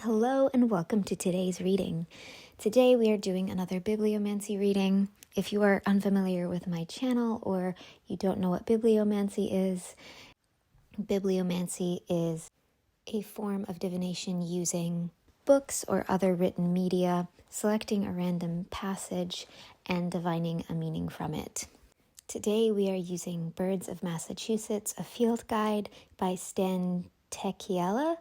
Hello and welcome to today's reading. Today we are doing another Bibliomancy reading. If you are unfamiliar with my channel or you don't know what Bibliomancy is a form of divination using books or other written media, selecting a random passage and divining a meaning from it. Today we are using Birds of Massachusetts, a field guide by Stan Tekiela.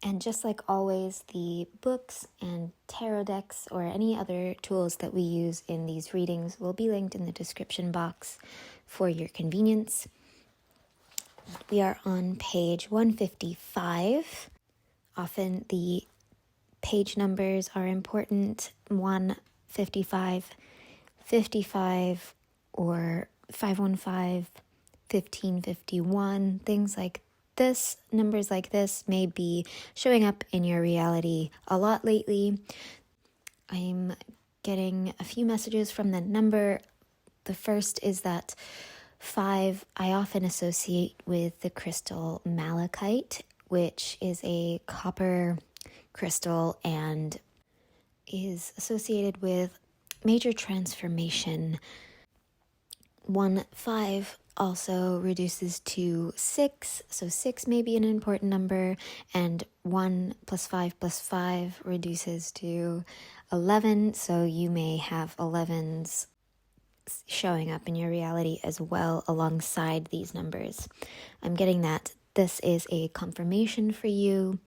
And just like always, the books and tarot decks or any other tools that we use in these readings will be linked in the description box for your convenience. We are on page 155. Often the page numbers are important. 155, 55, or 515, 1551, things like this. Numbers like this may be showing up in your reality a lot lately. I'm getting a few messages from the number. The first is that 5 I often associate with the crystal malachite, which is a copper crystal and is associated with major transformation. 1-5 also reduces to 6, so 6 may be an important number, and 1 + 5 + 5 reduces to 11, so you may have 11s showing up in your reality as well alongside these numbers. I'm getting that this is a confirmation for you.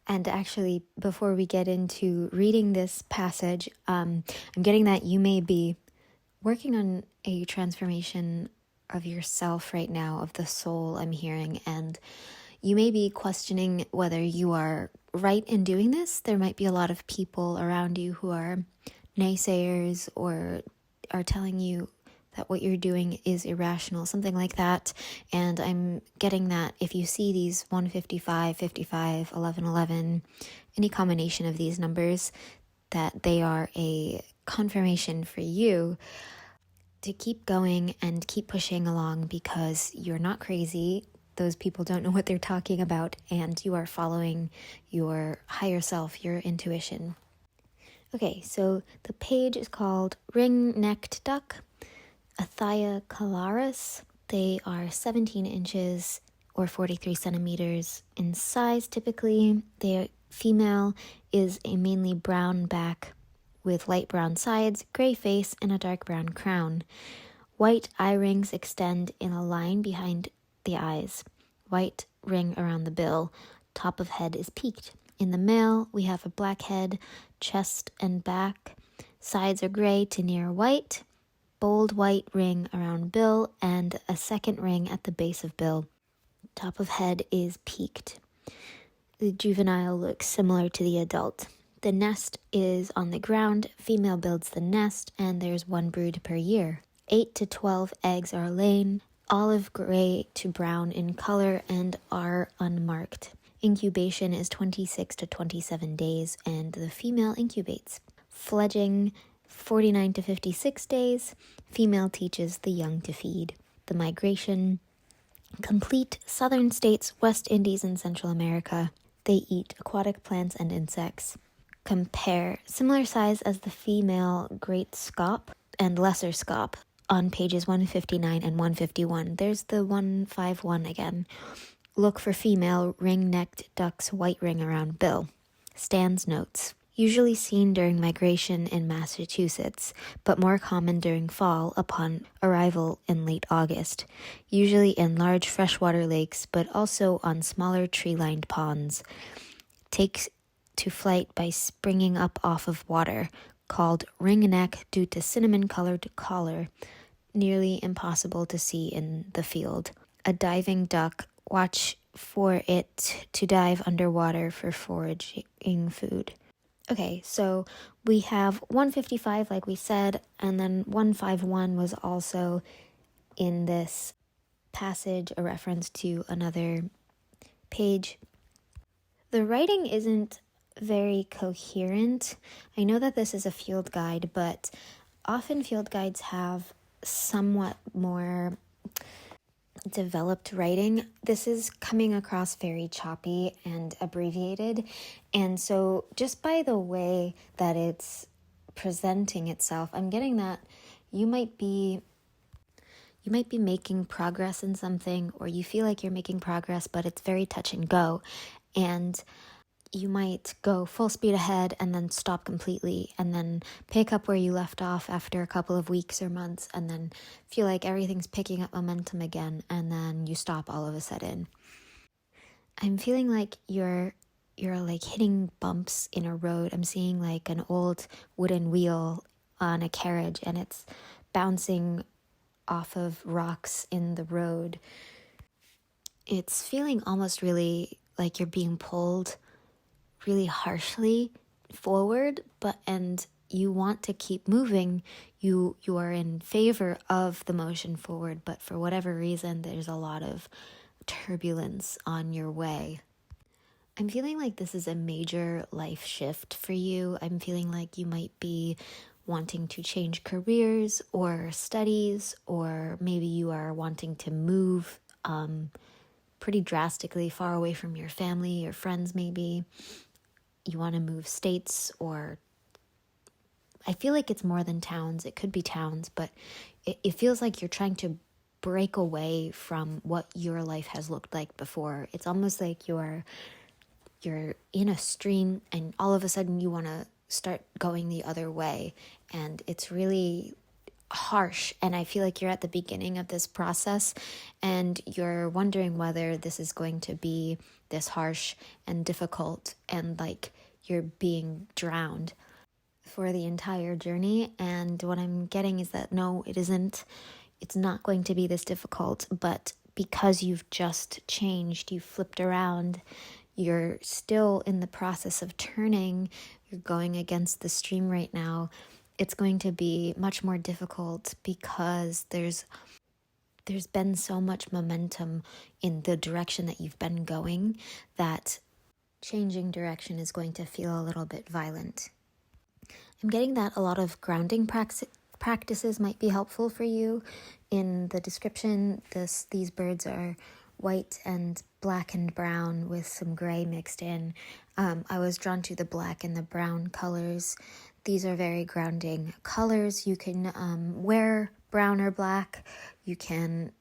And actually, before we get into reading this passage, I'm getting that you may be working on a transformation of yourself right now, of the soul, I'm hearing, and you may be questioning whether you are right in doing this. There might be a lot of people around you who are naysayers or are telling you that what you're doing is irrational, something like that. And I'm getting that if you see these 155, 55, 11, 11, any combination of these numbers, that they are a confirmation for you to keep going and keep pushing along, because you're not crazy. Those people don't know what they're talking about, and you are following your higher self, your intuition. Okay, so the page is called Ring-Necked Duck, Athia calaris. They are 17 inches or 43 centimeters in size typically. The female is a mainly brown back with light brown sides, gray face, and a dark brown crown. White eye rings extend in a line behind the eyes. White ring around the bill. Top of head is peaked. In the male, we have a black head, chest and back. Sides are gray to near white. Bold white ring around bill and a second ring at the base of bill. Top of head is peaked. The juvenile looks similar to the adult. The nest is on the ground. Female builds the nest, and there's 1 brood per year. 8 to 12 eggs are laid, olive gray to brown in color, and are unmarked. Incubation is 26 to 27 days, and the female incubates. Fledging 49 to 56 days. Female teaches the young to feed. The migration: complete southern states, West Indies, and Central America. They eat aquatic plants and insects. Compare: similar size as the female great scaup and lesser scaup on pages 159 and 151. There's the 151 again. Look for female ring-necked duck's white ring around bill. Stan's notes: usually seen during migration in Massachusetts, but more common during fall upon arrival in late August, usually in large freshwater lakes, but also on smaller tree-lined ponds. Takes to flight by springing up off of water, called ring-neck due to cinnamon-colored collar, nearly impossible to see in the field. A diving duck: watch for it to dive underwater for foraging food. Okay, so we have 155, like we said, and then 151 was also in this passage, a reference to another page. The writing isn't very coherent. I know that this is a field guide, but often field guides have somewhat more developed writing, this is coming across very choppy and abbreviated. And so just by the way that it's presenting itself, I'm getting that you might be making progress in something, or you feel like you're making progress, but it's very touch and go. And you might go full speed ahead and then stop completely, and then pick up where you left off after a couple of weeks or months, and then feel like everything's picking up momentum again, and then you stop all of a sudden. I'm feeling like you're like hitting bumps in a road. I'm seeing like an old wooden wheel on a carriage, and it's bouncing off of rocks in the road. It's feeling almost really like you're being pulled really harshly forward, and you want to keep moving. You are in favor of the motion forward, but for whatever reason, there's a lot of turbulence on your way. I'm feeling like this is a major life shift for you. I'm feeling like you might be wanting to change careers or studies, or maybe you are wanting to move pretty drastically far away from your family or friends. Maybe you want to move states, or I feel like it's more than towns. It could be towns, but it feels like you're trying to break away from what your life has looked like before. It's almost like you're in a stream, and all of a sudden you want to start going the other way, and it's really harsh. And I feel like you're at the beginning of this process, and you're wondering whether this is going to be this harsh and difficult, and like you're being drowned for the entire journey. And what I'm getting is that no, it isn't. It's not going to be this difficult, but because you've just changed, you've flipped around, you're still in the process of turning, you're going against the stream right now, it's going to be much more difficult, because there's been so much momentum in the direction that you've been going that changing direction is going to feel a little bit violent. I'm getting that a lot of grounding practices might be helpful for you. In the description, these birds are white and black and brown with some gray mixed in. I was drawn to the black and the brown colors. These are very grounding colors. You can wear brown or black. You can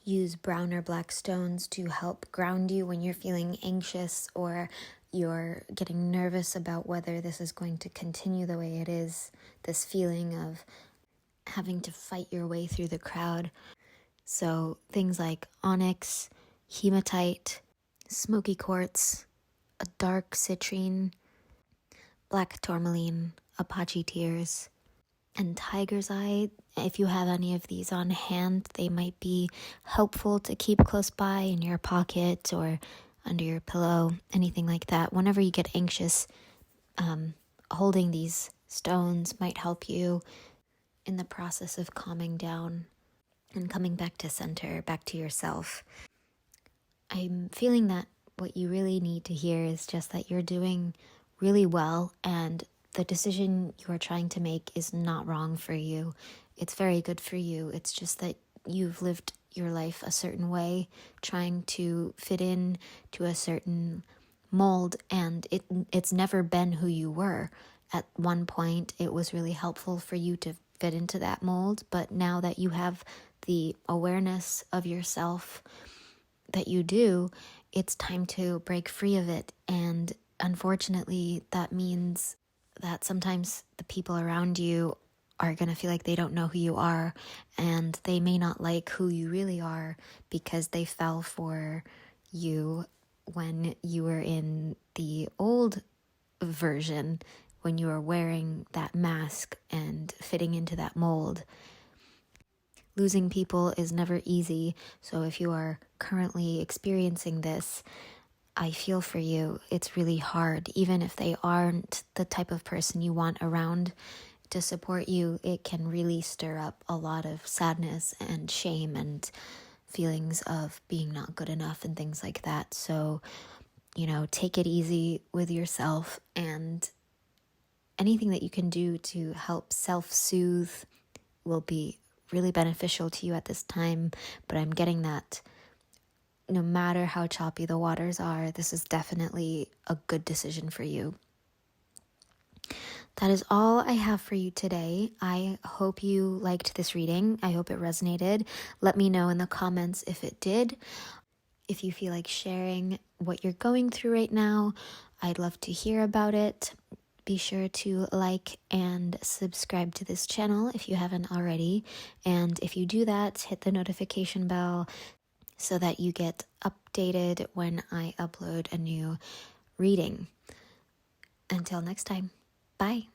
use brown or black stones to help ground you when you're feeling anxious, or you're getting nervous about whether this is going to continue the way it is, this feeling of having to fight your way through the crowd. So things like onyx, hematite, smoky quartz, a dark citrine, black tourmaline, Apache tears, and tiger's eye. If you have any of these on hand, they might be helpful to keep close by in your pocket or under your pillow, anything like that. Whenever you get anxious, holding these stones might help you in the process of calming down and coming back to center, back to yourself. I'm feeling that what you really need to hear is just that you're doing really well, and the decision you are trying to make is not wrong for you. It's very good for you. It's just that you've lived your life a certain way, trying to fit in to a certain mold, and it's never been who you were. At one point, it was really helpful for you to fit into that mold, but now that you have the awareness of yourself that you do, it's time to break free of it. And unfortunately, that means that sometimes the people around you are going to feel like they don't know who you are, and they may not like who you really are because they fell for you when you were in the old version, when you were wearing that mask and fitting into that mold. Losing people is never easy, so if you are currently experiencing this, I feel for you. It's really hard. Even if they aren't the type of person you want around to support you, it can really stir up a lot of sadness and shame and feelings of being not good enough and things like that. So, take it easy with yourself, and anything that you can do to help self-soothe will be really beneficial to you at this time, but I'm getting that no matter how choppy the waters are, this is definitely a good decision for you. That is all I have for you today. I hope you liked this reading. I hope it resonated. Let me know in the comments if it did. If you feel like sharing what you're going through right now, I'd love to hear about it. Be sure to like and subscribe to this channel if you haven't already. And if you do that, hit the notification bell so that you get updated when I upload a new reading. Until next time, bye.